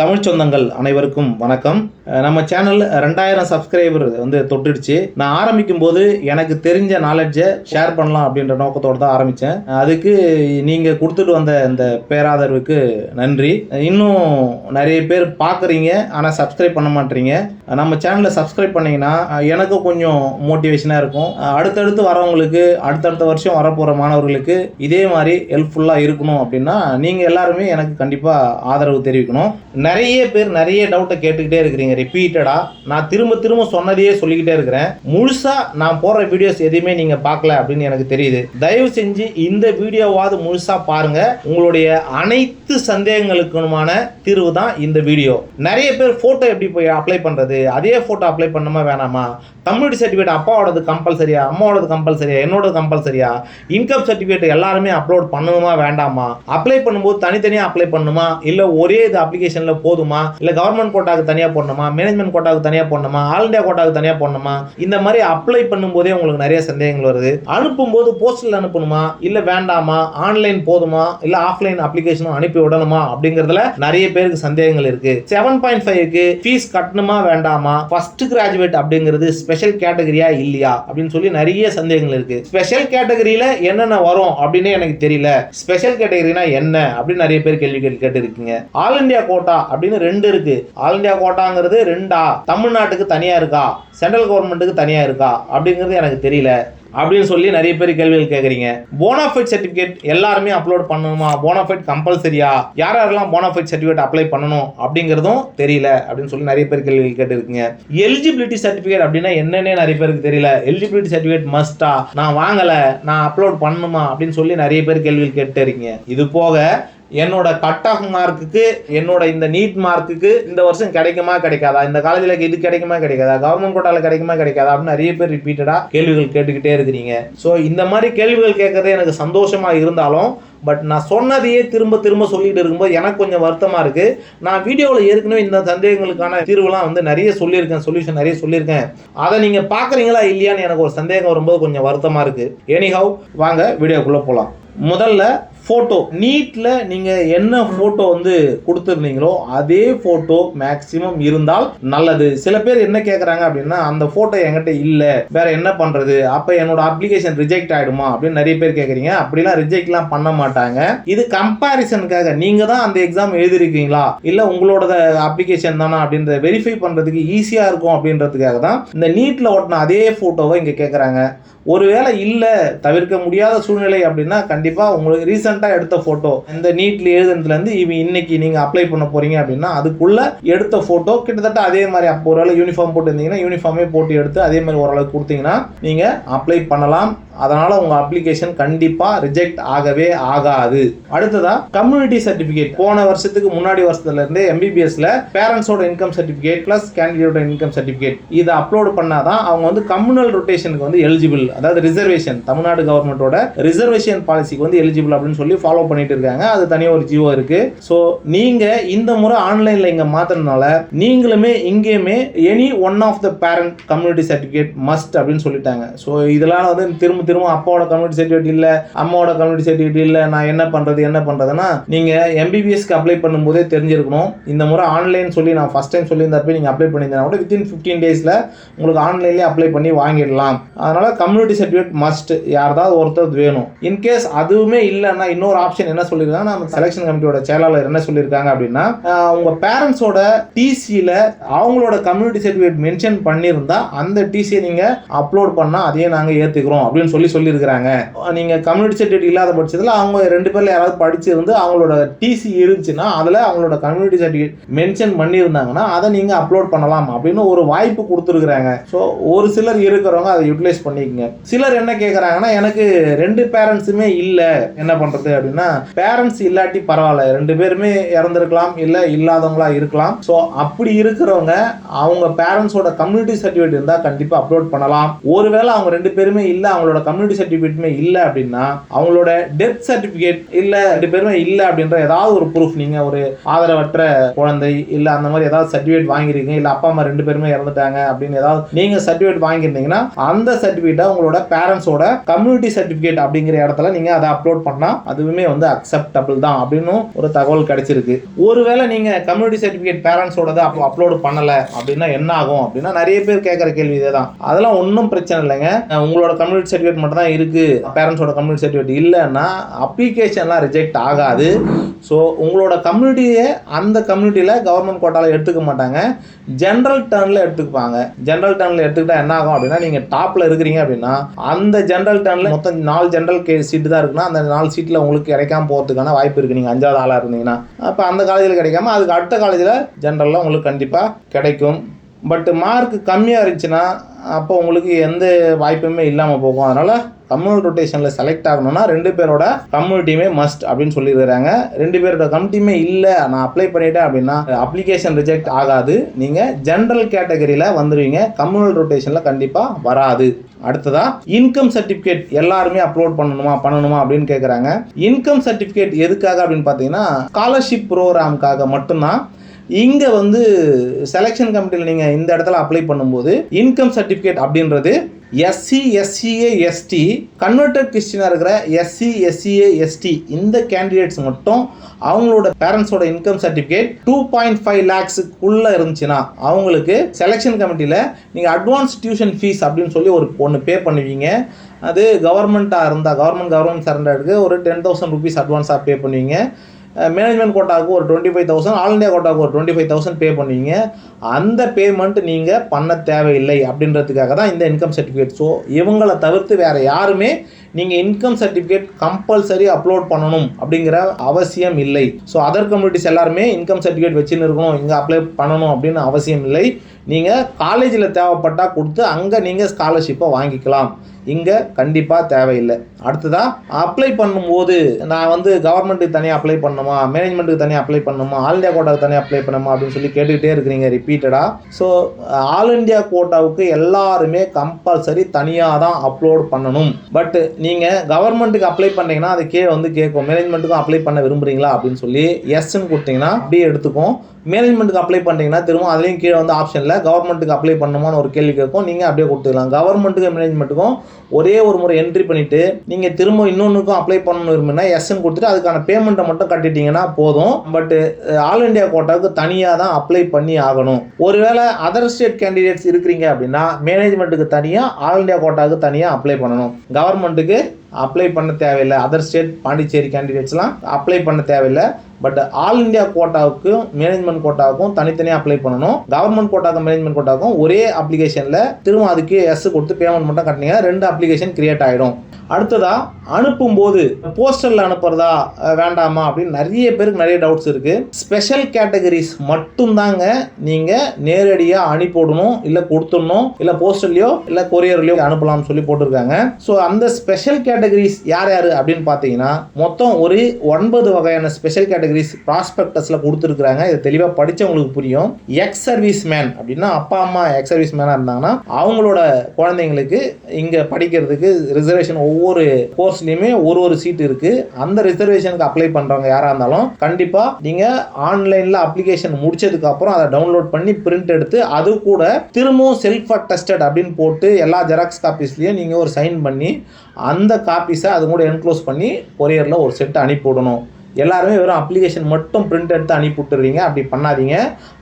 தமிழ் சொந்தங்கள் அனைவருக்கும் வணக்கம். நம்ம சேனல் 2000 சப்ஸ்கிரைபர் தொட்டுடுச்சு. நான் ஆரம்பிக்கும் போது எனக்கு தெரிஞ்ச நாலேஜை ஷேர் பண்ணலாம் அப்படின்ற நோக்கத்தோடு தான் ஆரம்பித்தேன். அதுக்கு நீங்கள் கொடுத்துட்டு வந்த இந்த பேராதரவுக்கு நன்றி. இன்னும் நிறைய பேர் பார்க்குறீங்க, ஆனால் சப்ஸ்கிரைப் பண்ண மாட்டீங்க. நம்ம சேனலை சப்ஸ்கிரைப் பண்ணிங்கன்னா எனக்கு கொஞ்சம் மோட்டிவேஷனாக இருக்கும். அடுத்தடுத்து வரவங்களுக்கு, அடுத்தடுத்த வருஷம் வரப்போகிற மாணவர்களுக்கு இதே மாதிரி ஹெல்ப்ஃபுல்லாக இருக்கணும் அப்படின்னா நீங்கள் எல்லாருமே எனக்கு கண்டிப்பாக ஆதரவு தெரிவிக்கணும். நிறைய பேர் நிறைய டவுட்டை கேட்டுக்கிட்டே இருக்கிறீங்க ரிப்பீட்டடா. நான் திரும்ப சொன்னதையே சொல்லிக்கிட்டே இருக்கிறேன். முழுசா நான் போடுற வீடியோஸ் எதையுமே நீங்க பார்க்கல அப்படின்னு எனக்கு தெரியுது. தயவு செஞ்சு இந்த வீடியோவாவது முழுசா பாருங்க. உங்களுடைய அனைத்து சந்தேகங்களுக்குமான தீர்வு தான் இந்த வீடியோ. நிறைய பேர் போட்டோ எப்படி போய் அப்ளை பண்றது, அதே போட்டோ அப்ளை பண்ணணுமா வேணாமா, கம்யூனிட்டி சர்டிஃபிகேட் அப்பாவோடது கம்பல்சரியா, அம்மாவோடது கம்பல்சரியா, என்னோடது கம்பல்சரியா, இன்கம் சர்டிஃபிகேட் எல்லாருமே அப்லோட் பண்ணணுமா வேண்டாமா, அப்ளை பண்ணும்போது தனித்தனியாக அப்ளை பண்ணணுமா, இல்லை ஒரே இது அப்ளிகேஷன்ல போதுமா, இல்லை கவர்மெண்ட் கோட்டாவுக்கு தனியாக போடணுமா, மேனேஜ்மெண்ட் கோட்டாவுக்கு தனியாக போடணுமா, ஆல் இண்டியா கோட்டாவுக்கு தனியாக போடணுமா, இந்த மாதிரி அப்ளை பண்ணும்போதே உங்களுக்கு நிறைய சந்தேகங்கள் வருது. அனுப்பும்போது போஸ்டல் அனுப்பணுமா, இல்லை வேண்டாமா, ஆன்லைன் போதுமா, இல்லை ஆஃப்லைன் அப்ளிகேஷனும் அனுப்பி விடணுமா அப்படிங்கிறதுல நிறைய பேருக்கு சந்தேகங்கள் இருக்கு. 7.5க்கு ஃபீஸ் கட்டணுமா வேண்டாமா, ஃபர்ஸ்ட் கிராஜுவேட் அப்படிங்கிறது ஸ்பெஷல் கேட்டகரியா இல்லையா அப்படின்னு சொல்லி நிறைய சந்தேகங்கள் இருக்கு. ஸ்பெஷல் கேட்டகரியில என்னென்ன வரும் அப்படின்னு எனக்கு தெரியல. ஸ்பெஷல் கேட்டகரினா என்ன அப்படின்னு நிறைய பேர் கேள்வி கேட்டு இருக்கீங்க. ஆல் இண்டியா கோட்டா அப்படின்னு 2 இருக்கு. ஆல் இண்டியா கோட்டாங்கிறது 2ஆ, தமிழ்நாட்டுக்கு தனியா இருக்கா, சென்ட்ரல் கவர்மெண்ட்டுக்கு தனியா இருக்கா அப்படிங்கிறது எனக்கு தெரியல அப்படின்னு சொல்லி நிறைய பேர் கேள்விகள் கேட்குறீங்க. போனாஃபைட் சர்டிஃபிகேட் எல்லாருமே அப்லோட் பண்ணணுமா, போனாஃபைட் கம்பல்சரியா, யாரெல்லாம் போனாஃபைட் சர்டிஃபிகேட் அப்ளை பண்ணணும் அப்படிங்கிறதும் தெரியல அப்படின்னு சொல்லி நிறைய பேர் கேள்விகள் கேட்டுருக்கீங்க. எலிஜிபிலிட்டி சர்டிஃபிகேட் அப்படின்னா என்னன்னே நிறைய பேருக்கு தெரியல. எலிஜிபிலிட்டி சர்டிஃபிகேட் மஸ்டா, நான் வாங்கலை, நான் அப்லோட் பண்ணணுமா அப்படின்னு சொல்லி நிறைய பேர் கேள்விகள் கேட்டு இருக்கீங்க. இது போக என்னோட கட் ஆஃப் மார்க்குக்கு, என்னோட இந்த நீட் மார்க்குக்கு இந்த வருஷம் கிடைக்குமா கிடைக்காதா, இந்த காலேஜில் இது கிடைக்குமா கிடைக்காதா, கவர்மெண்ட் கோட்டாவில் கிடைக்குமா கிடைக்காதா அப்படின்னு நிறைய பேர் ரிப்பீட்டடா கேள்விகள் கேட்டுக்கிட்டே இருக்கிறீங்க. ஸோ இந்த மாதிரி கேள்விகள் கேட்கறது எனக்கு சந்தோஷமா இருந்தாலும், பட் நான் சொன்னதையே திரும்ப சொல்லிட்டு இருக்கும்போது எனக்கு கொஞ்சம் வருத்தமா இருக்கு. நான் வீடியோவில் ஏற்கனவே இந்த சந்தேகங்களுக்கான தீர்வுலாம் நிறைய சொல்லியிருக்கேன், சொல்யூஷன் நிறைய சொல்லியிருக்கேன். அதை நீங்க பாக்குறீங்களா இல்லையான்னு எனக்கு ஒரு சந்தேகம் வரும்போது கொஞ்சம் வருத்தமா இருக்கு. எனிஹவ், வாங்க வீடியோக்குள்ள போலாம். முதல்ல ஃபோட்டோ, நீட்டில் நீங்கள் என்ன ஃபோட்டோ கொடுத்துருந்தீங்களோ அதே ஃபோட்டோ மேக்ஸிமம் இருந்தால் நல்லது. சில பேர் என்ன கேட்குறாங்க அப்படின்னா, அந்த ஃபோட்டோ என்கிட்ட இல்லை, வேற என்ன பண்ணுறது, அப்போ என்னோட அப்ளிகேஷன் ரிஜெக்ட் ஆகிடுமா அப்படின்னு நிறைய பேர் கேட்குறீங்க. அப்படிலாம் ரிஜெக்ட்லாம் பண்ண மாட்டாங்க. இது கம்பேரிசனுக்காக, நீங்கள் தான் அந்த எக்ஸாம் எழுதிருக்கீங்களா இல்லை உங்களோட அப்ளிகேஷன் தானா அப்படின்றத வெரிஃபை பண்ணுறதுக்கு ஈஸியாக இருக்கும் அப்படின்றதுக்காக தான் இந்த நீட்டில் ஓட்டின அதே ஃபோட்டோவை இங்கே கேட்குறாங்க. ஒருவேளை இல்லை, தவிர்க்க முடியாத சூழ்நிலை அப்படின்னா கண்டிப்பாக உங்களுக்கு ரீசெண்டாக எடுத்த ஃபோட்டோ, இந்த நீட்ல எழுதுனதுலேருந்து இன்னைக்கு நீங்கள் அப்ளை பண்ண போறீங்க அப்படின்னா அதுக்குள்ள எடுத்த ஃபோட்டோ கிட்டத்தட்ட அதே மாதிரி, அப்போ ஒருவேளை யூனிஃபார்ம் போட்டுருந்தீங்கன்னா யூனிஃபார்மே போட்டு எடுத்து அதே மாதிரி ஓரளவுக்கு கொடுத்தீங்கன்னா நீங்கள் அப்ளை பண்ணலாம். அதனால உங்க அப்ளிகேஷன் கண்டிப்பா ரிஜெக்ட் ஆகவே ஆகாது. அடுத்ததா கம்யூனிட்டி சர்டிபிகேட். போன வருஷத்துக்கு முன்னாடி வருஷத்துல இருந்தே எம்பிபிஎஸ்ல பேரண்ட்ஸோட இன்கம் சர்டிபிகேட் பிளஸ் கேண்டிடேட்டோட இன்கம் சர்டிபிகேட் இதை அப்லோட் பண்ணாதான் அவங்க கம்யூனல் ரொட்டேஷனுக்கு எலிஜிபிள், அதாவது ரிசர்வேஷன், தமிழ்நாடு கவர்மெண்டோட ரிசர்வேஷன் பாலிசிக்கு எலிஜிபிள் அப்படின்னு சொல்லி ஃபாலோ பண்ணிட்டு இருக்காங்க. அது தனியாக ஒரு ஜியோ இருக்கு. ஸோ நீங்க இந்த முறை ஆன்லைன்ல இங்க மாத்திரனால நீங்களுமே இங்கேயுமே any one of the parent community certificate must அப்படின்னு சொல்லிட்டாங்க. ஸோ இதெல்லாம் திரும்ப அப்பாவோட கம்யூனிட்டி சர்டிஃபிகேட் இல்ல, அம்மாவோட கம்யூனிட்டி சர்டிஃபிகேட் இல்ல, நான் என்ன பண்றதுன்னா நீங்க எம்பிபிஎஸ்க்கு அப்ளை பண்ணும்போதே தெரிஞ்சிருக்கணும். இந்த முறை ஆன்லைன் சொல்லி நான் ஃபர்ஸ்ட் டைம் சொல்லியிருந்தப்ப நீங்க அப்ளை பண்ணியிருந்தா கூட வித்தின் 15 டேஸ்ல உங்களுக்கு ஆன்லைன்லேயே அப்ளை பண்ணி வாங்கிடலாம். அதனால கம்யூனிட்டி சர்டிஃபிகேட் மஸ்ட், யாராவது ஒருத்தர் வேணும். இன்கேஸ் அதுவுமே இல்லைன்னா இன்னொரு ஆப்ஷன் என்ன சொல்லியிருக்காங்க, நம்ம செலெக்ஷன் கமிட்டியோட செயலாளர் என்ன சொல்லியிருக்காங்க அப்படின்னா, உங்க பேரண்ட்ஸோட டிசியில அவங்களோட கம்யூனிட்டி சர்டிஃபிகேட் மென்ஷன் பண்ணியிருந்தா அந்த டிசியை நீங்க அப்லோட் பண்ணா அதையே நாங்க ஏத்துக்கிறோம் அப்படின்னு சொல்லியிருக்காங்க. நீங்க கம்யூனிட்டி சர்டிஃபிகேட் இல்லாத பட்சத்தில் அவங்க 2 பேர்ல யாராவது படிச்சிருந்து அவங்களோட டிசி இருந்துச்சுன்னா அதுல அவங்களோட கம்யூனிட்டி சர்டிஃபிகேட் மென்ஷன் பண்ணியிருந்தாங்கன்னா அதை நீங்க அப்லோட் பண்ணலாம் அப்படின்னு ஒரு வாய்ப்பு கொடுத்துருக்காங்க. ஸோ ஒரு சிலர் இருக்கிறவங்க அதை யூட்டிலைஸ் பண்ணிக்கங்க. சிலர் என்ன கேட்கறாங்கன்னா, எனக்கு 2 பேரண்ட்ஸுமே இல்லை, என்ன பண்றது அப்படின்னா, பேரண்ட்ஸ் இல்லாட்டி பரவாயில்ல, 2 பேருமே இறந்துருக்கலாம், இல்லை இல்லாதவங்களா இருக்கலாம். ஸோ அப்படி இருக்கிறவங்க அவங்க பேரண்ட்ஸோட கம்யூனிட்டி சர்டிஃபிகேட் இருந்தால் கண்டிப்பாக அப்லோட் பண்ணலாம். ஒருவேளை அவங்க 2 பேருமே இல்லை, அவங்களோட கம்யூனிட்டி சர்டிஃபிகேட்டுமே இல்லை அப்படின்னா அவங்களோட டெத் சர்டிஃபிகேட் இல்லை 2 பேருமே இல்லை அப்படின்ற ஏதாவது ஒரு ப்ரூஃப், நீங்கள் ஒரு ஆதரவற்ற குழந்தை இல்லை அந்த மாதிரி ஏதாவது சர்டிஃபிகேட் வாங்கிருக்கீங்க, இல்லை அப்பா அம்மா 2 பேருமே இறந்துட்டாங்க அப்படின்னு ஏதாவது நீங்கள் சர்டிஃபிகேட் வாங்கியிருந்தீங்கன்னா அந்த சர்டிஃபிகேட்டை உங்களோட பேரண்ட்ஸோட கம்யூனிட்டி சர்டிஃபிகேட் அப்படிங்கிற இடத்துல நீங்கள் அதை அப்லோட் பண்ணால் அதுவுமே வந்து அக்செப்டபிள் தான் அப்படின்னு ஒரு தகவல் கிடைச்சிருக்கு. ஒருவேளை நீங்கள் கம்யூனிட்டி சர்டிஃபிகேட் பேரண்ட்ஸோட அப்லோட் பண்ணலை அப்படின்னா என்ன ஆகும் அப்படின்னா நிறைய பேர் கேட்குற கேள்வி இதே தான். அதெல்லாம் ஒன்றும் பிரச்சனை இல்லைங்க. உங்களோட கம்யூனிட்டி சர்டிஃபிகேட் மட்டும் தான் இருக்குது, பேரண்ட்ஸோட கம்யூனிட்டி சர்டிஃபிகேட் இல்லைன்னா அப்ளிகேஷன்லாம் ரிஜெக்ட் ஆகாது. ஸோ உங்களோட கம்யூனிட்டியை அந்த கம்யூனிட்டியில் கவர்மெண்ட் கோட்டாவில் எடுத்துக்க மாட்டாங்க, ஜென்ரல் டர்னில் எடுத்துக்குப்பாங்க. ஜென்ரல் டர்னில் எடுத்துக்கிட்டா என்ன ஆகும் அப்படின்னா நீங்கள் டாப்பில் இருக்கிறீங்க அப்படின்னா அந்த ஜென்ரல் டர்னில் மொத்தம் 4 ஜென்ரல் சீட்டு தான் இருக்குன்னா அந்த 4 சீட்டில் உங்களுக்கு கிடைக்காம போகிறதுக்கான வாய்ப்பு இருக்குது. நீங்கள் 5வது ஆளாக இருந்தீங்கன்னா அப்போ அந்த காலேஜில் கிடைக்காம அதுக்கு அடுத்த காலேஜில் ஜென்ரலில் உங்களுக்கு கண்டிப்பாக கிடைக்கும். பட் மார்க் கம்மியாக இருந்துச்சுன்னா அப்போ உங்களுக்கு எந்த வாய்ப்புமே இல்லாமல் போகும். அதனால் கம்யூனல் ரொட்டேஷனில் செலக்ட் ஆகணும்னா 2 பேரோட கம்யூனிட்டியுமே மஸ்ட் அப்படின்னு சொல்லியிருக்கிறாங்க. 2 பேரோட கம்யூனிட்டியுமே இல்லை நான் அப்ளை பண்ணிட்டேன் அப்படின்னா அப்ளிகேஷன் ரிஜெக்ட் ஆகாது, நீங்கள் ஜென்ரல் கேட்டகரியில் வந்துடுவீங்க, கம்யூனல் ரொட்டேஷனில் கண்டிப்பாக வராது. அடுத்ததா இன்கம் சர்டிஃபிகேட் எல்லாருமே அப்லோட் பண்ணணுமா அப்படின்னு கேட்குறாங்க. இன்கம் சர்டிஃபிகேட் எதுக்காக அப்படின்னு பார்த்தீங்கன்னா ஸ்காலர்ஷிப் ப்ரோக்ராமுக்காக மட்டும்தான். இங்கே வந்து செலெக்ஷன் கமிட்டியில் நீங்கள் இந்த இடத்துல அப்ளை பண்ணும்போது இன்கம் சர்டிஃபிகேட் அப்படின்றது SC SCA ST கன்வெர்டட் கிறிஸ்டினாக இருக்கிற SC SCA ST இந்த கேண்டிடேட்ஸ் மட்டும் அவங்களோட பேரண்ட்ஸோட இன்கம் சர்டிஃபிகேட் 2.5 lakhsக்குள்ளே இருந்துச்சுன்னா அவங்களுக்கு செலெக்ஷன் கமிட்டியில் நீங்கள் அட்வான்ஸ் டியூஷன் ஃபீஸ் அப்படின்னு சொல்லி ஒன்று பே பண்ணுவீங்க. அது கவர்மெண்ட்டாக இருந்தால் கவர்மெண்ட் சரண்டருக்கு ஒரு 10,000 rupees அட்வான்ஸாக பே பண்ணுவீங்க. மேனேஜ்மெண்ட் கோட்டாவுக்கு ஒரு 25,000, ஆல் இண்டியா கோட்டாவுக்கு ஒரு 25,000 பே பண்ணுவீங்க. அந்த பேமெண்ட் நீங்கள் பண்ண தேவையில்லை அப்படின்றதுக்காக தான் இந்த இன்கம் சர்டிஃபிகேட். ஸோ இவங்களை தவிர்த்து வேறு யாருமே நீங்கள் இன்கம் சர்டிஃபிகேட் கம்பல்சரி அப்லோட் பண்ணணும் அப்படிங்கிற அவசியம் இல்லை. ஸோ அதர் கம்யூனிட்டிஸ் எல்லாருமே இன்கம் சர்டிஃபிகேட் வச்சுன்னு இருக்கணும், இங்கே அப்ளை பண்ணணும் அப்படின்னு அவசியம் இல்லை. நீங்கள் காலேஜில் தேவைப்பட்டால் கொடுத்து அங்கே நீங்கள் ஸ்காலர்ஷிப்பை வாங்கிக்கலாம், இங்கே கண்டிப்பாக தேவையில்லை. அடுத்ததாக அப்ளை பண்ணும்போது நான் வந்து கவர்மெண்ட்டுக்கு தனியாக அப்ளை பண்ணணுமா, மேனேஜ்மெண்ட்டுக்கு தனியாக அப்ளை பண்ணணுமா, ஆல் இண்டியா கோட்டாவுக்கு தனியாக அப்ளை பண்ணணுமா அப்படின்னு சொல்லி கேட்டுக்கிட்டே இருக்கிறீங்க ரிப்பீட்டடாக. ஸோ ஆல் இண்டியா கோட்டாவுக்கு எல்லாருமே கம்பல்சரி தனியாக தான் அப்லோட் பண்ணணும். பட் நீங்கள் கவர்மெண்ட்டுக்கு அப்ளை பண்ணீங்கன்னா அது வந்து கேட்கும் மேனேஜ்மெண்ட்டுக்கும் அப்ளை பண்ண விரும்புகிறீங்களா அப்படின்னு சொல்லி எஸ்ன்னு கொடுத்தீங்கன்னா அப்படியே எடுத்துக்கும். மேனேஜ்மெண்ட்டுக்கு அப்ளை பண்ணிங்கன்னா திரும்ப அதுலேயும் கீழே வந்து ஆப்ஷனில் கவர்மெண்ட்டுக்கு அப்ளை பண்ணணுமான்னு ஒரு கேள்வி கேட்கும், நீங்கள் அப்படியே கொடுத்துக்கலாம். கவர்மெண்ட்டுக்கும் மேனேஜ்மெண்ட்டுக்கும் ஒரே ஒரு முறை என்ட்ரி பண்ணிவிட்டு நீங்கள் திரும்ப இன்னொன்றுக்கும் அப்ளை பண்ணணும் விரும்பினா எஸ்ன்னு கொடுத்துட்டு அதுக்கான பேமெண்ட்டை மட்டும் கட்டிட்டீங்கன்னா போதும். பட் ஆல் இண்டியா கோட்டாவுக்கு தனியாக தான் அப்ளை பண்ணி ஆகணும். ஒருவேளை அதர் ஸ்டேட் கேண்டிடேட்ஸ் இருக்கிறீங்க அப்படின்னா மேனேஜ்மெண்ட்டுக்கு தனியாக, ஆல் இண்டியா கோட்டாவுக்கு தனியாக அப்ளை பண்ணணும். கவர்மெண்ட்டுக்கு அப்ளை பண்ண தேவையில்லை. அதர் ஸ்டேட் பாண்டிச்சேரி கேண்டிடேட்ஸ்லாம் அப்ளை பண்ண தேவையில்லை. பட் ஆல் இண்டியா கோட்டாவுக்கும் மேனேஜ்மெண்ட் கோட்டாவுக்கும் தனித்தனியாக அப்ளை பண்ணணும். கவர்மெண்ட் கோட்டாவுக்கும் மேனேஜ்மெண்ட் கோட்டாவுக்கும் ஒரே அப்ளிகேஷனில் திரும்ப அதுக்கு எஸ் கொடுத்து பேமெண்ட் மட்டும் கட்டினீங்கன்னா 2 அப்ளிகேஷன் கிரியேட் ஆகிடும். அடுத்ததா அனுப்பும்போது போஸ்டரில் அனுப்புறதா வேண்டாமா அப்படின்னு நிறைய பேருக்கு நிறைய டவுட்ஸ் இருக்குது. ஸ்பெஷல் கேட்டகரிஸ் மட்டும்தாங்க நீங்கள் நேரடியாக அனுப்பிவிடணும், இல்லை கொடுத்துடணும், இல்லை போஸ்டர்லையோ இல்லை கொரியர்லையோ அனுப்பலாம்னு சொல்லி போட்டிருக்காங்க. ஸோ அந்த ஸ்பெஷல் கேட்டகரிஸ் யார் யார் அப்படின்னு பார்த்தீங்கன்னா மொத்தம் ஒரு 9 வகையான ஸ்பெஷல் கேட்டகரிஸ் ப்ராஸ்பெக்டஸில் கொடுத்துருக்குறாங்க. இதை தெளிவாக படித்தவங்களுக்கு புரியும். எக்ஸ் சர்வீஸ் மேன் அப்படின்னா அப்பா அம்மா எக்ஸ் சர்வீஸ் மேனாக இருந்தாங்கன்னா அவங்களோட குழந்தைங்களுக்கு இங்கே படிக்கிறதுக்கு ரிசர்வேஷன் ஒவ்வொரு கோர்ஸ்லையுமே ஒரு சீட் இருக்கு. அந்த ரிசர்வேஷனுக்கு அப்ளை பண்றவங்க யாரா இருந்தாலும் கண்டிப்பா நீங்க ஆன்லைன்ல அப்ளிகேஷன் முடிச்சதுக்கு அப்புறம் அதை டவுன்லோட் பண்ணி பிரிண்ட் எடுத்து அது கூட திரும்பவும் செல்ஃப் அட்டஸ்டட் அப்படின்னு போட்டு எல்லா ஜெராக்ஸ் காப்பீஸ்லயும் நீங்க ஒரு சைன் பண்ணி அந்த காப்பீஸை அது கூட என்க்ளோஸ் பண்ணி கொரியர்ல ஒரு செட் அனுப்பி விடணும். எல்லாருமே வெறும் அப்ளிகேஷன் மட்டும் பிரிண்ட் எடுத்து அனுப்பி விட்டுறீங்க, அப்படி பண்ணாதீங்க.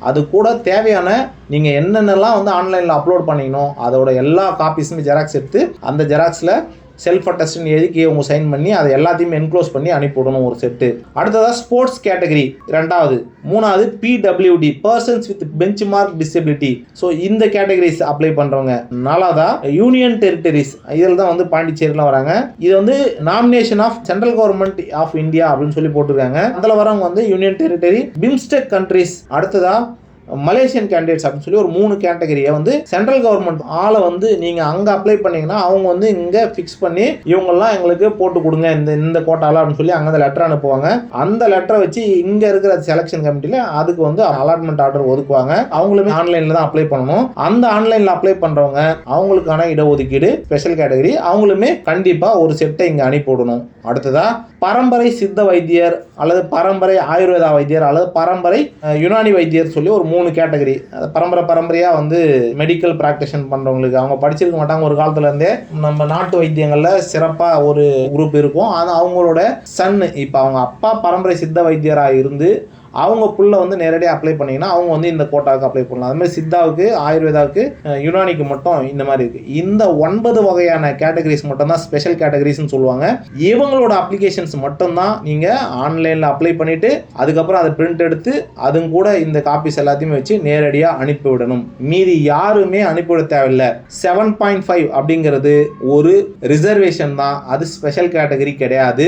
அது கூட தேவையான நீங்கள் என்னென்னலாம் வந்து ஆன்லைனில் அப்லோட் பண்ணிக்கணும் அதோட எல்லா காப்பீஸுமே ஜெராக்ஸ் எடுத்து அந்த ஜெராக்ஸில் செல்ஃப் அட்டஸ்ட்னு எழுதி உங்க சைன் பண்ணி அதை எல்லாத்தையுமே என்க்ளோஸ் பண்ணி அனுப்பிவிடணும் ஒரு செட்டு. அடுத்ததாக ஸ்போர்ட்ஸ் கேட்டகரி 2வது. 3வது PWD persons with bench mark disability. So இந்த கேட்டகரிஸ் அப்ளை பண்ணுறவங்க. 4வதா யூனியன் டெரிட்டரிஸ், இதில் தான் வந்து பாண்டிச்சேரிலாம் வராங்க. இது வந்து nomination of central government of India அப்படின்னு சொல்லி போட்டிருக்காங்க. அதில் வரவங்க வந்து யூனியன் டெரிட்டரி, பிம்ஸ்டெக் கண்ட்ரிஸ். அடுத்ததா மலேசியன் கேண்டிடேட்ஸ் அப்படின்னு சொல்லி ஒரு 3 கேட்டகரியை வந்து சென்ட்ரல் கவர்மெண்ட் ஆளை வந்து நீங்கள் அங்கே அப்ளை பண்ணீங்கன்னா அவங்க வந்து இங்கே ஃபிக்ஸ் பண்ணி இவங்கெல்லாம் எங்களுக்கு போட்டு கொடுங்க இந்த கோட்டால அப்படின்னு சொல்லி அங்கே லெட்டர் அனுப்புவாங்க. அந்த லெட்டரை வச்சு இங்கே இருக்கிற செலெக்ஷன் கமிட்டியில் அதுக்கு வந்து அலாட்மெண்ட் ஆர்டர் ஒதுக்குவாங்க. அவங்களுமே ஆன்லைனில் தான் அப்ளை பண்ணணும். அந்த ஆன்லைனில் அப்ளை பண்ணுறவங்க அவங்களுக்கான இடஒதுக்கீடு ஸ்பெஷல் கேட்டகரி அவங்களுமே கண்டிப்பாக ஒரு செட்டை இங்கே அனுப்பிவிடணும். அடுத்ததா பரம்பரை சித்த வைத்தியர் அல்லது பரம்பரை ஆயுர்வேதா வைத்தியர் அல்லது பரம்பரை யுனானி வைத்தியர் சொல்லி ஒரு 3 கேட்டகரி. பரம்பரையாக வந்து மெடிக்கல் பிராக்டிஷன் பண்ணுறவங்களுக்கு அவங்க படிச்சிருக்க மாட்டாங்க. ஒரு காலத்துல இருந்தே நம்ம நாட்டு வைத்தியங்களில் சிறப்பாக ஒரு குரூப் இருக்கும். ஆனால் அவங்களோட சன் இப்போ அவங்க அப்பா பரம்பரை சித்த வைத்தியராக இருந்து அவங்க புள்ள வந்து நேரடியாக அப்ளை பண்ணிங்கன்னா அவங்க வந்து இந்த கோட்டாவுக்கு அப்ளை பண்ணலாம். அதுமாதிரி சித்தாவுக்கு ஆயுர்வேதாவுக்கு யுனானிக்கு மட்டும் இந்த மாதிரி இருக்குது. இந்த 9 வகையான கேட்டகரிஸ் மட்டும்தான் ஸ்பெஷல் கேட்டகரிஸ்ன்னு சொல்லுவாங்க. இவங்களோட அப்ளிகேஷன்ஸ் மட்டும்தான் நீங்கள் ஆன்லைனில் அப்ளை பண்ணிவிட்டு அதுக்கப்புறம் அதை பிரிண்ட் எடுத்து அதுவும் கூட இந்த காப்பீஸ் எல்லாத்தையுமே வச்சு நேரடியாக அனுப்பிவிடணும். மீதி யாருமே அனுப்பிவிட தேவையில்லை. 7.5 அப்படிங்கிறது ஒரு ரிசர்வேஷன் தான், அது ஸ்பெஷல் கேட்டகரி கிடையாது.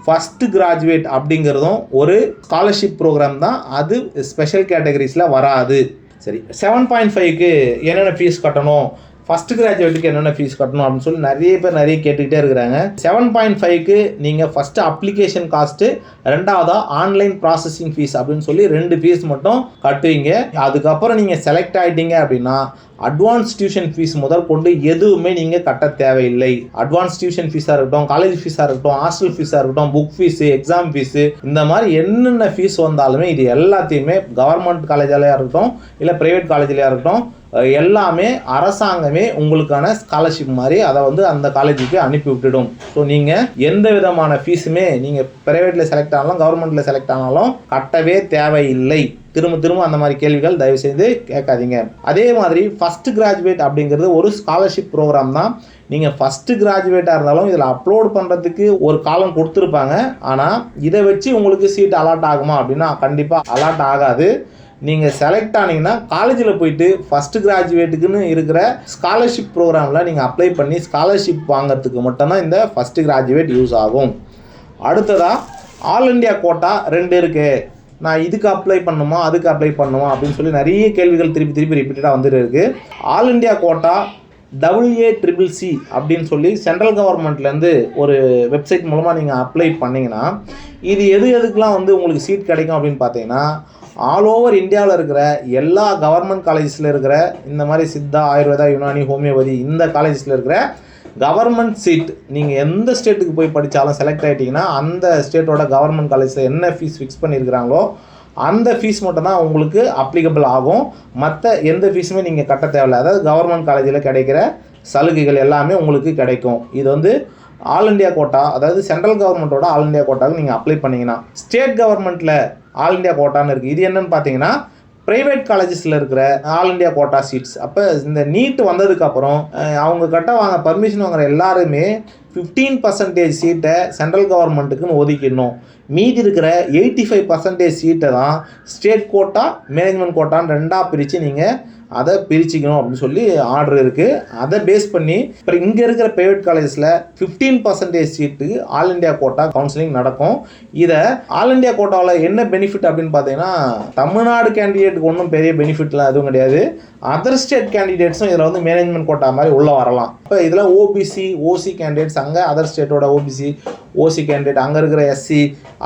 ஃபஸ்ட்டு கிராஜுவேட் அப்படிங்கிறதும் ஒரு ஸ்காலர்ஷிப் ப்ரோக்ராம் தான், அது ஸ்பெஷல் கேட்டகரிஸில் வராது. சரி, 7.5க்கு என்னென்ன ஃபீஸ் கட்டணும், ஃபஸ்ட்டு கிராஜுவேட்டுக்கு என்னென்ன ஃபீஸ் கட்டணும் அப்படின்னு சொல்லி நிறைய பேர் கேட்டுக்கிட்டே இருக்கிறாங்க. 7.5க்கு நீங்கள் ஃபஸ்ட்டு அப்ளிகேஷன் காஸ்ட்டு, ரெண்டாவதா ஆன்லைன் ப்ராசஸிங் ஃபீஸ் அப்படின்னு சொல்லி 2 ஃபீஸ் மட்டும் கட்டுவீங்க. அதுக்கப்புறம் நீங்கள் செலக்ட் ஆகிட்டீங்க அப்படின்னா அட்வான்ஸ் டியூஷன் ஃபீஸ் முதல் கொண்டு எதுவுமே நீங்கள் கட்ட தேவையில்லை. அட்வான்ஸ் டியூஷன் ஃபீஸாக இருக்கட்டும், காலேஜ் ஃபீஸாக இருக்கட்டும், ஹாஸ்டல் ஃபீஸாக இருக்கட்டும், புக் ஃபீஸு, எக்ஸாம் ஃபீஸு, இந்த மாதிரி என்னென்ன ஃபீஸ் வந்தாலுமே இது எல்லாத்தையுமே கவர்மெண்ட் காலேஜ்லையாக இருக்கட்டும் இல்லை ப்ரைவேட் காலேஜ்லையாக இருக்கட்டும் எல்லாமே அரசாங்கமே உங்களுக்கான ஸ்காலர்ஷிப் மாதிரி அதை வந்து அந்த காலேஜுக்கு அனுப்பி விட்டுடும். ஸோ நீங்கள் எந்த விதமான ஃபீஸுமே நீங்கள் ப்ரைவேட்டில் செலக்ட் ஆனாலும் கவர்மெண்ட்டில் செலக்ட் ஆனாலும் கட்டவே தேவையில்லை. திரும்ப அந்த மாதிரி கேள்விகள் தயவு செய்து கேட்காதீங்க. அதே மாதிரி ஃபஸ்ட்டு கிராஜுவேட் அப்படிங்கிறது ஒரு ஸ்காலர்ஷிப் ப்ரோக்ராம் தான். நீங்கள் ஃபஸ்ட்டு கிராஜுவேட்டாக இருந்தாலும் இதில் அப்லோட் பண்ணுறதுக்கு ஒரு காலம் கொடுத்துருப்பாங்க. ஆனால் இதை வச்சு உங்களுக்கு சீட் அலாட் ஆகுமா அப்படின்னா கண்டிப்பாக அலாட் ஆகாது. நீங்கள் செலக்ட் ஆனீங்கன்னா காலேஜில் போயிட்டு ஃபஸ்ட்டு கிராஜுவேட்டுக்குன்னு இருக்கிற ஸ்காலர்ஷிப் ப்ரோக்ராமில் நீங்கள் அப்ளை பண்ணி ஸ்காலர்ஷிப் வாங்கிறதுக்கு மட்டும்தான் இந்த ஃபஸ்ட்டு கிராஜுவேட் யூஸ் ஆகும். அடுத்ததாக ஆல் இண்டியா கோட்டா 2 இருக்குது. நான் இதுக்கு அப்ளை பண்ணுமா அதுக்கு அப்ளை பண்ணுமா அப்படின்னு சொல்லி நிறைய கேள்விகள் திருப்பி ரிப்பீட்டடாக வந்துட்டு இருக்குது. ஆல் இண்டியா கோட்டா AACCC அப்படின்னு சொல்லி சென்ட்ரல் கவர்மெண்ட்லேருந்து ஒரு வெப்சைட் மூலமாக நீங்கள் அப்ளை பண்ணிங்கன்னா இது எதுக்கெலாம் வந்து உங்களுக்கு சீட் கிடைக்கும் அப்படின்னு பார்த்தீங்கன்னா ஆல் ஓவர் இந்தியாவில் இருக்கிற எல்லா கவர்மெண்ட் காலேஜஸில் இருக்கிற இந்த மாதிரி சித்தா, ஆயுர்வேதா, யுனானி, ஹோமியோபதி இந்த காலேஜஸில் இருக்கிற கவர்மெண்ட் சீட் நீங்கள் எந்த ஸ்டேட்டுக்கு போய் படித்தாலும் செலக்ட் ஆகிட்டிங்கன்னா அந்த ஸ்டேட்டோட கவர்மெண்ட் காலேஜில் என்ன ஃபீஸ் ஃபிக்ஸ் பண்ணியிருக்கிறாங்களோ அந்த ஃபீஸ் மட்டும் தான் உங்களுக்கு அப்ளிகபிள் ஆகும். மற்ற எந்த ஃபீஸுமே நீங்கள் கட்ட தேவையில்லை. அதாவது கவர்மெண்ட் காலேஜில் கிடைக்கிற சலுகைகள் எல்லாமே உங்களுக்கு கிடைக்கும். இது வந்து ஆல் இண்டியா கோட்டா, அதாவது சென்ட்ரல் கவர்மெண்ட்டோட ஆல் இண்டியா கோட்டாவுக்கு நீங்கள் அப்ளை பண்ணிங்கன்னா. ஸ்டேட் கவர்மெண்ட்டில் ஆல் இண்டியா கோட்டான்னு இருக்குது. இது என்னென்னு பார்த்தீங்கன்னா ப்ரைவேட் காலேஜஸில் இருக்கிற ஆல் இண்டியா கோட்டா சீட்ஸ். அப்போ இந்த நீட் வந்ததுக்கப்புறம் அவங்க வாங்க பர்மிஷன் வாங்குற எல்லாருமே 15% சீட்டை சென்ட்ரல் கவர்மெண்ட்டுக்குன்னு ஒதுக்கிடணும். மீதி இருக்கிற 85% சீட்டை தான் ஸ்டேட் கோட்டா, மேனேஜ்மெண்ட் கோட்டான்னு 2ஆக பிரித்து நீங்கள் அதை பிரிச்சுக்கணும் அப்படின்னு சொல்லி ஆர்டர் இருக்குது. அதை பேஸ் பண்ணி இப்போ இங்கே இருக்கிற ப்ரைவேட் காலேஜஸில் 15% சீட்டுக்கு ஆல் இண்டியா கோட்டா கவுன்சிலிங் நடக்கும். இதை ஆல் இண்டியா கோட்டாவில் என்ன பெனிஃபிட் அப்படின்னு பார்த்தீங்கன்னா தமிழ்நாடு கேண்டிடேட்டுக்கு ஒன்றும் பெரிய பெனிஃபிட்லாம் எதுவும் கிடையாது. அதர் ஸ்டேட் கேண்டிடேட்ஸும் இதில் வந்து மேனேஜ்மெண்ட் கோட்டா மாதிரி உள்ளே வரலாம். இப்போ இதில் ஓபிசி, ஓசி கேண்டிடேட்ஸ், அங்கே அதர் ஸ்டேட்டோட ஓபிசி, ஓசி கேண்டிடேட், அங்கே இருக்கிற எஸ்சி,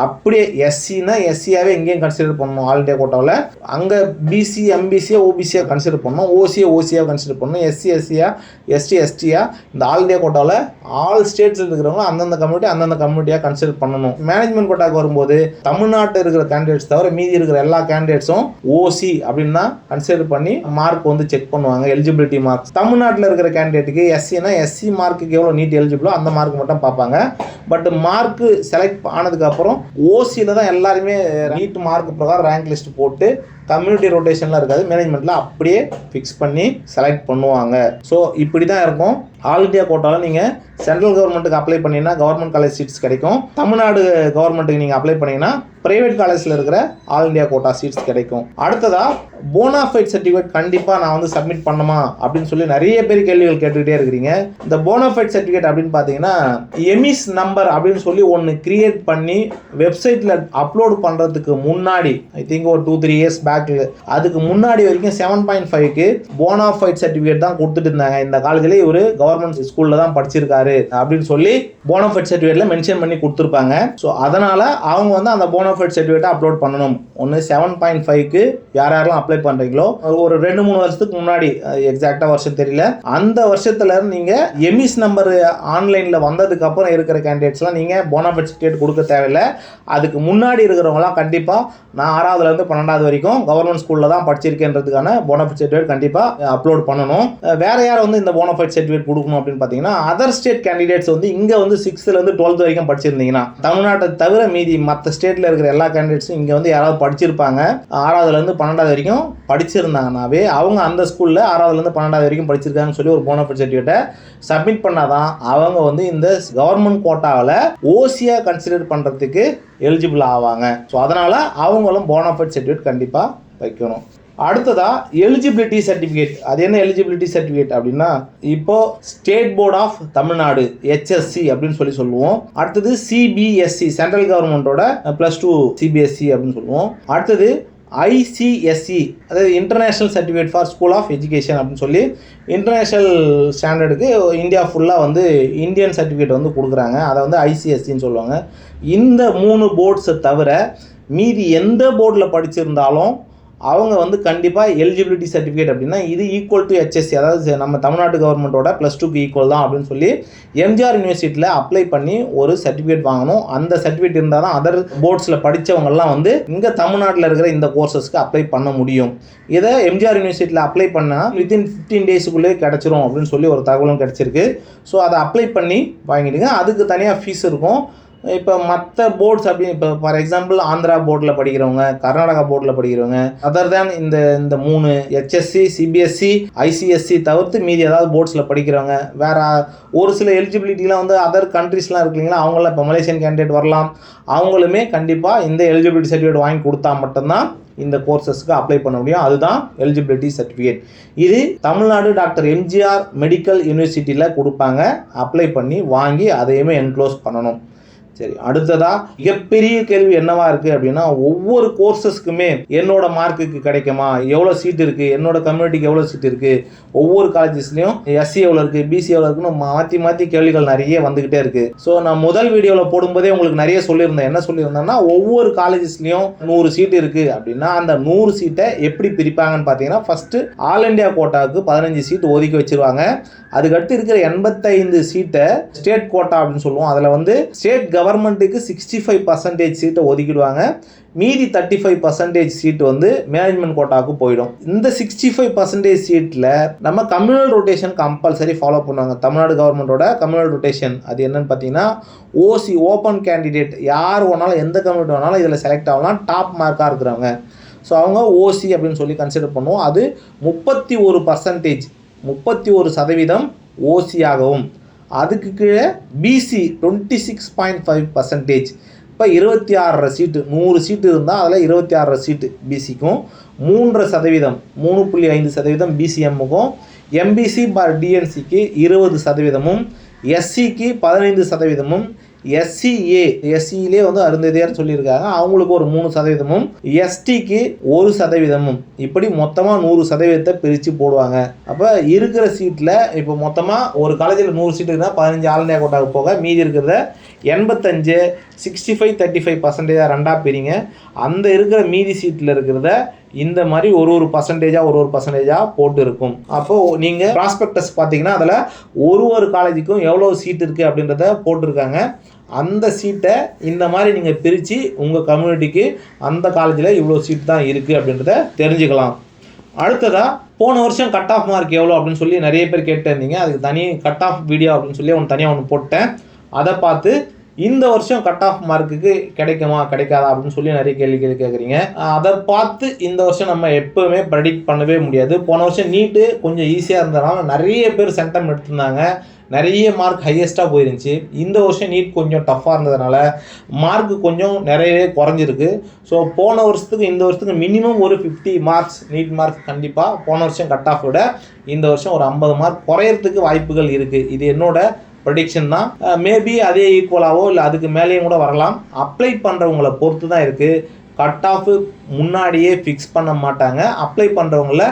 அப்படியே எஸ்சின்னா எஸ்சியாகவே எங்கேயும் கன்சிடர் பண்ணணும். ஆல் இண்டியா கோட்டாவில் அங்கே பிசி, எம்பிசியாக, ஓபிசியாக கன்சிடர் பண்ணணும், ஓசியாக கன்சிடர் பண்ணணும், எஸ்சியாக, எஸ்டியாக. இந்த ஆல் இண்டியா கோட்டாவில் ஆல் ஸ்டேட்ஸில் இருக்கிறவங்க அந்தந்த கம்யூனிட்டியாக கன்சிடர் பண்ணணும். மேனேஜ்மெண்ட் கோட்டாவுக்கு வரும்போது தமிழ்நாட்டில் இருக்கிற கேண்டிடேட்ஸ் தவிர மீதி இருக்கிற எல்லா கேண்டிடேட்ஸும் ஓசி அப்படின்னு தான் கன்சிடர் பண்ணி மார்க் வந்து செக் பண்ணுவாங்க, எலிஜிபிலிட்டி மார்க்ஸ். தமிழ்நாட்டில் இருக்கிற கேண்டிடேட்டுக்கு எஸ்சினா எஸ்சி மார்க்குக்கு எவ்வளோ நீட் எலிஜிபிளோ அந்த மார்க் மட்டும் பார்ப்பாங்க. பட் மார்க்கு செலக்ட் ஆனதுக்கப்புறம் ஓசியில் தான் எல்லாருமே நீட் மார்க் பிரகாரம் ரேங்க் லிஸ்ட் போட்டு கம்யூனிட்டி ரொட்டேஷன்லாம் இருக்காது, மேனேஜ்மெண்ட்டில் அப்படியே ஃபிக்ஸ் பண்ணி செலக்ட் பண்ணுவாங்க. ஸோ இப்படி தான் இருக்கும். ஆல் இந்தியா கோட்டாவில் நீங்கள் சென்ட்ரல் கவர்மெண்ட்டுக்கு அப்ளை பண்ணிங்கன்னா கவர்மெண்ட் காலேஜ் சீட்ஸ் கிடைக்கும். தமிழ்நாடு கவர்மெண்ட்டுக்கு நீங்கள் அப்ளை பண்ணிங்கன்னா பிரைவேட் காலேஜில் இருக்கிற ஆல் இந்தியா கோட்டா சீட்ஸ் கிடைக்கும். அடுத்ததாக போனாஃபைட் சர்டிஃபிகேட் கண்டிப்பாக நான் வந்து சப்மிட் பண்ணுமா அப்படின்னு சொல்லி நிறைய பேர் கேள்விகள் கேட்டுக்கிட்டே இருக்கிறீங்க. இந்த போனாஃபைட் சர்டிஃபிகேட் அப்படின்னு பார்த்தீங்கன்னா எமிஸ் நம்பர் அப்படின்னு சொல்லி ஒன்று கிரியேட் பண்ணி வெப்சைட்டில் அப்லோட் பண்ணுறதுக்கு முன்னாடி ஐ திங்க் ஒரு 2-3 இயர்ஸ் பேக், அதுக்கு முன்னாடி வரைக்கும் 7.5க்கு போனாஃபைட் சர்டிஃபிகேட் தான் கொடுத்துட்டு இருந்தாங்க. இந்த காலேஜில் இவர் கவர்மெண்ட் ஸ்கூலில் தான் படிச்சிருக்காரு அப்படின்னு சொல்லி போனாஃபைட் சர்டிஃபிகேட்டில் மென்ஷன் பண்ணி கொடுத்துருப்பாங்க. ஸோ அதனால் அவங்க வந்து அந்த போனாஃபைட் சர்டிஃபிகேட்டை அப்லோட் பண்ணணும். ஒன்று 7.5க்கு யாரெல்லாம் அப்ளை பண்ணுறீங்களோ ஒரு 2-3 வருஷத்துக்கு முன்னாடி, எக்ஸாக்டாக வருஷம் தெரியல, அந்த வருஷத்துல நீங்கள் எமிஸ் நம்பர் ஆன்லைனில் வந்ததுக்கு அப்புறம் இருக்கிற கேண்டிடேட்ஸ்லாம் நீங்கள் போனாஃபைட் சர்டிஃபிகேட் கொடுக்க தேவையில்லை. அதுக்கு முன்னாடி இருக்கிறவங்களாம் கண்டிப்பாக நான் 6வதுலேருந்து 12வது வரைக்கும் கவர்மெண்ட் ஸ்கூலில் தான் படிச்சிருக்கேன்றதுக்கான போனாஃபைட் சர்டிஃபிகேட் கண்டிப்பாக அப்லோட் பண்ணணும். வேற யார் வந்து இந்த போனாஃபைட் சர்டிஃபிகேட் கொடுக்கணும் அப்படின்னு பார்த்தீங்கன்னா அதர் ஸ்டேட் கேண்டிடேட்ஸ் வந்து இங்கே வந்து 6th-லேருந்து 12th வரைக்கும் படிச்சிருந்தீங்கன்னா, தமிழ்நாட்டை தவிர மீதி மற்ற ஸ்டேட்டில் இருக்கிற எல்லா கேண்டிடேட்ஸும் இங்கே வந்து யாராவது படிச்சிருப்பாங்க, 6வதுலேருந்து 12வது வரைக்கும் படிச்சிருந்தாங்கன்னாவே அவங்க அந்த ஸ்கூலில் 6வதுலேருந்து 12வது வரைக்கும் படிச்சிருக்காங்கன்னு சொல்லி ஒரு போனாஃபைட் சர்டிஃபிகேட்டை சப்மிட் பண்ணாதான் அவங்க வந்து இந்த கவர்மெண்ட் கோட்டாவில் ஓசியாக கன்சிடர் பண்ணுறதுக்கு எலிஜிபிள் ஆவாங்க. ஸோ அதனால் அவங்களும் போனாஃபைட் சர்டிஃபிகேட் கண்டிப்பாக வைக்கணும். அடுத்ததா எலிஜிபிலிட்டி சர்டிஃபிகேட். அது என்ன எலிஜிபிலிட்டி சர்டிஃபிகேட் அப்படின்னா, இப்போ state board of Tamil Nadu HSC அப்படின்னு சொல்லுவோம். அடுத்தது CBSE சென்ட்ரல் கவர்மெண்டோட +2 CBSE அப்படின்னு சொல்லுவோம். அடுத்தது ICSE அதாவது international certificate for school of education அப்படின்னு சொல்லி இன்டர்நேஷ்னல் ஸ்டாண்டர்டுக்கு இந்தியா ஃபுல்லாக வந்து இந்தியன் சர்டிஃபிகேட் வந்து கொடுக்குறாங்க. அதை வந்து ICSEன்னு சொல்லுவாங்க. இந்த 3 போர்ட்ஸை தவிர மீதி எந்த போர்டில் படிச்சிருந்தாலும் அவங்க வந்து கண்டிப்பாக எலிஜிபிலிட்டி சர்டிஃபிகேட் அப்படின்னா இது ஈக்குவல் டு HSC, அதாவது நம்ம தமிழ்நாட்டு கவர்மெண்ட்டோட +2க்கு ஈக்குவல் தான் அப்படின்னு சொல்லி எம்ஜிஆர் யூனிவர்சிட்டியில் அப்ளை பண்ணி ஒரு சர்டிஃபிகேட் வாங்கணும். அந்த சர்டிஃபிகேட் இருந்தால் தான் அதர் போர்ட்ஸில் படித்தவங்கெல்லாம் வந்து இங்கே தமிழ்நாட்டில் இருக்கிற இந்த கோர்சஸ்க்கு அப்ளை பண்ண முடியும். இதை எம்ஜிஆர் யூனிவர்சிட்டியில் அப்ளை பண்ணால் வித்தின் 15 டேஸுக்குள்ளே கிடச்சிரும் அப்படின்னு சொல்லி ஒரு தகவலும் கிடச்சிருக்கு. ஸோ அதை அப்ளை பண்ணி வாங்கிடுங்க. அதுக்கு தனியாக ஃபீஸ் இருக்கும். இப்போ மற்ற போர்ட்ஸ் அப்படின்னு இப்போ ஃபார் எக்ஸாம்பிள் ஆந்திரா போர்டில் படிக்கிறவங்க, கர்நாடகா போர்டில் படிக்கிறவங்க, அதர் தேன் இந்த 3 HSC CBSE ICSE தவிர்த்து மீதி ஏதாவது போர்ட்ஸில் படிக்கிறவங்க, வேறு ஒரு சில எலிஜிபிலிட்டிலாம் வந்து அதர் கண்ட்ரீஸ்லாம் இருக்கு இல்லைங்களா, அவங்களாம் இப்போ மலேசியன் கேண்டிடேட் வரலாம், அவங்களுமே கண்டிப்பாக இந்த எலிஜிபிலிட்டி சர்டிஃபிகேட் வாங்கி கொடுத்தா மட்டும்தான் இந்த கோர்சஸ்க்கு அப்ளை பண்ண முடியும். அதுதான் எலிஜிபிலிட்டி சர்டிஃபிகேட். இது தமிழ்நாடு டாக்டர் எம்ஜிஆர் மெடிக்கல் யூனிவர்சிட்டியில் கொடுப்பாங்க. அப்ளை பண்ணி வாங்கி அதையுமே என்க்ளோஸ் பண்ணணும். சரி, அடுத்ததா மிகப்பெரிய கேள்வி என்னவா இருக்குது அப்படின்னா, ஒவ்வொரு கோர்சஸ்க்குமே என்னோட மார்க்குக்கு கிடைக்குமா, எவ்வளோ சீட் இருக்குது, என்னோட கம்யூனிட்டிக்கு எவ்வளோ சீட் இருக்குது, ஒவ்வொரு காலேஜஸ்லையும் SC எவ்வளோ இருக்குது, BC எவ்வளோ இருக்குன்னு மாற்றி கேள்விகள் நிறைய வந்துக்கிட்டே இருக்குது. ஸோ நான் முதல் வீடியோவில் போடும்போதே உங்களுக்கு நிறைய சொல்லியிருந்தேன். என்ன சொல்லியிருந்தேன்னா, ஒவ்வொரு காலேஜஸ்லையும் 100 சீட் இருக்குது அப்படின்னா அந்த 100 சீட்டை எப்படி பிரிப்பாங்கன்னு பார்த்தீங்கன்னா, ஃபஸ்ட்டு ஆல் இண்டியா கோட்டாவுக்கு 15 சீட் ஒதுக்கி வச்சிருவாங்க. அதுக்கடுத்து இருக்கிற 85 சீட்டை ஸ்டேட் கோட்டா அப்படின்னு சொல்லுவோம். அதில் வந்து ஸ்டேட் கவர்மெண்ட்டுக்கு 65% சீட்டை ஒதுக்கிடுவாங்க. மீதி 35% சீட்டு வந்து மேனேஜ்மெண்ட் கோட்டாவுக்கு போயிடும். இந்த 65% சீட்டில் நம்ம கம்யூனல் ரொட்டேஷன் கம்பல்சரி ஃபாலோ பண்ணுவாங்க. தமிழ்நாடு கவர்மெண்ட்டோட கம்யூனல் ரொட்டேஷன் அது என்னன்னு பார்த்தீங்கன்னா, OC ஓப்பன் கேண்டிடேட் யார் வேணாலும் எந்த கம்யூனிட்டி வேணாலும் இதில் செலக்ட் ஆகலாம், டாப் மார்க்காக இருக்கிறவங்க. ஸோ அவங்க OC அப்படின்னு சொல்லி கன்சிடர் பண்ணுவோம். அது 31% OC ஆகவும், அதுக்கு கீழே BC 26.5%. இப்போ 26 சீட்டு, 100 சீட்டு இருந்தால் அதில் 26 சீட்டு BCக்கும், 3% 3.5% BCMக்கும், MBC DNCக்கு 20%, SCக்கு 15%, SCA வந்து அருந்ததியார் சொல்லியிருக்காங்க, அவங்களுக்கு ஒரு 3%, STக்கு 1%, இப்படி மொத்தமாக 100% பிரித்து போடுவாங்க. அப்போ இருக்கிற சீட்டில் இப்போ மொத்தமாக ஒரு காலேஜில் 100 சீட்டு இருந்தால் 15 ஆல் இண்டியா கோட்டாவுக்கு போக மீதி இருக்கிறத 85 65 35% ரெண்டாக பிரிங்க. அந்த இருக்கிற மீதி சீட்டில் இருக்கிறத இந்த மாதிரி ஒரு பர்சன்டேஜாக போட்டு இருக்கும். அப்போது நீங்கள் ப்ராஸ்பெக்டஸ் பார்த்தீங்கன்னா அதில் ஒரு காலேஜுக்கும் எவ்வளோ சீட் இருக்குது அப்படின்றத போட்டிருக்காங்க. அந்த சீட்டை இந்த மாதிரி நீங்கள் பிரித்து உங்கள் கம்யூனிட்டிக்கு அந்த காலேஜில் இவ்வளோ சீட் தான் இருக்குது அப்படின்றத தெரிஞ்சுக்கலாம். அடுத்ததாக போன வருஷம் கட் ஆஃப் மார்க் எவ்வளோ அப்படின்னு சொல்லி நிறைய பேர் கேட்டிருந்தீங்க. அதுக்கு தனி கட் ஆஃப் வீடியோ அப்படின்னு சொல்லி தனியாக ஒன்று போட்டேன். அதை பார்த்து இந்த வருஷம் கட் ஆஃப் மார்க்குக்கு கிடைக்குமா கிடைக்காதா அப்படின்னு சொல்லி நிறைய கேள்விகள் கேட்குறீங்க. அதை பார்த்து இந்த வருஷம் நம்ம எப்போவுமே ப்ரெடிக்ட் பண்ணவே முடியாது. போன வருஷம் நீட்டு கொஞ்சம் ஈஸியாக இருந்ததுனால நிறைய பேர் சென்டம் எடுத்திருந்தாங்க, நிறைய மார்க் ஹையஸ்ட்டாக போயிருந்துச்சு. இந்த வருஷம் நீட் கொஞ்சம் டஃப்பாக இருந்ததுனால மார்க்கு கொஞ்சம் நிறையவே குறைஞ்சிருக்கு. ஸோ போன வருஷத்துக்கு இந்த வருஷத்துக்கு மினிமம் ஒரு 50 மார்க்ஸ் நீட் மார்க் கண்டிப்பாக போன வருஷம் கட் ஆஃப் விட இந்த வருஷம் ஒரு 50 மார்க் குறையறதுக்கு வாய்ப்புகள் இருக்குது. இது என்னோட ப்ரெடிக்ஷன் தான். மேபி அதே ஈக்குவலாகவோ இல்லை அதுக்கு மேலேயும் கூட வரலாம். அப்ளை பண்ணுறவங்கள பொறுத்து தான் இருக்குது. கட் ஆஃப் முன்னாடியே ஃபிக்ஸ் பண்ண மாட்டாங்க. அப்ளை பண்ணுறவங்கள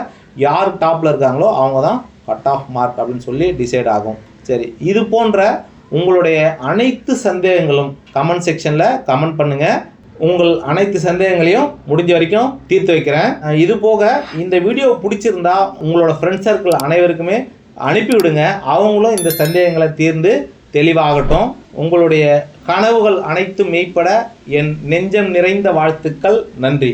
யார் டாப்பில் இருக்காங்களோ அவங்க தான் கட் ஆஃப் மார்க் அப்படின்னு சொல்லி டிசைட் ஆகும். சரி, இது போன்ற உங்களுடைய அனைத்து சந்தேகங்களும் கமெண்ட் செக்ஷனில் கமெண்ட் பண்ணுங்கள். உங்கள் அனைத்து சந்தேகங்களையும் முடிஞ்ச வரைக்கும் தீர்த்து வைக்கிறேன். இது போக இந்த வீடியோ பிடிச்சிருந்தா உங்களோட ஃப்ரெண்ட்ஸ் சர்க்கிள் அனைவருக்குமே அனுப்பிவிடுங்க. அவங்களும் இந்த சந்தேகங்களை தீர்ந்து தெளிவாகட்டும். உங்களுடைய கனவுகள் அனைத்தும் மெய்ப்பட என் நெஞ்சம் நிறைந்த வாழ்த்துக்கள். நன்றி.